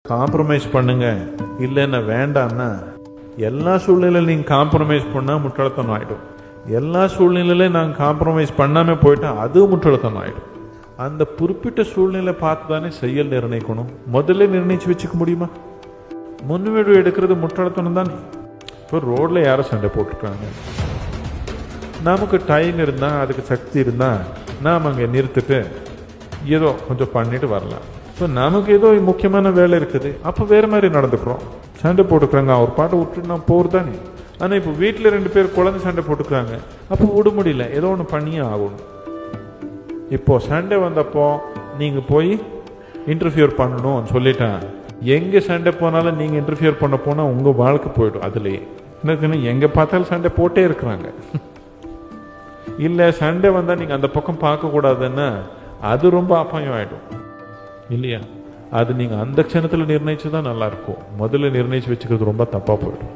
Compromise பண்ணுங்க, இல்லைன்னா வேண்டான்னா எல்லா சூழ்நிலையிலும் நீங்கள் காம்ப்ரமைஸ் பண்ணால் முட்டாள்தனம் ஆகிடும். எல்லா சூழ்நிலையிலும் நாங்கள் காம்ப்ரமைஸ் பண்ணாமல் போயிட்டா அது முட்டாள்தனம் ஆகிடும். அந்த குறிப்பிட்ட சூழ்நிலை பார்த்து தானே செயல் நிர்ணயிக்கணும். முதல்ல நிர்ணயிச்சு வச்சுக்க முடியுமா? முன்வீடு எடுக்கிறது முட்டாள்தனம் தானே. இப்போ ரோடில் யாரும் சண்டை போட்டிருக்காங்க, நமக்கு டைம் இருந்தால் அதுக்கு சக்தி இருந்தால் நாம் அங்கே நிறுத்திட்டு ஏதோ கொஞ்சம் பண்ணிட்டு வரலாம். ஸோ நமக்கு ஏதோ முக்கியமான வேலை இருக்குது, அப்போ வேறு மாதிரி நடந்துக்கிறோம். சண்டை போட்டுக்கிறாங்க, அவர் பாட்டை விட்டுட்டு நான் போகிறது தானே. ஆனால் இப்போ வீட்டில் 2 பேர் குழந்தை சண்டை போட்டுக்கிறாங்க, அப்போ விட முடியல, ஏதோ ஒன்று பண்ணியே ஆகணும். இப்போது சண்டை வந்தப்போ நீங்கள் போய் இன்டர்ஃபியர் பண்ணணும்னு சொல்லிட்டேன். எங்கே சண்டை போனாலும் நீங்கள் இன்டர்ஃபியர் பண்ண போனால் உங்கள் வாழ்க்கை போய்டும். அதுலேயே என்னக்குன்னு எங்கே பார்த்தாலும் சண்டை போட்டே இருக்கிறாங்க. இல்லை சண்டை வந்தால் நீங்கள் அந்த பக்கம் பார்க்கக்கூடாதுன்னா அது ரொம்ப அபாயம் ஆகிடும் இல்லையா? அது நீங்கள் அந்த க்ஷணத்தில் நிர்ணயிச்சு தான் நல்லாயிருக்கும். முதல்ல நிர்ணயிச்சு வச்சுக்கிறது ரொம்ப தப்பாக போயிடும்.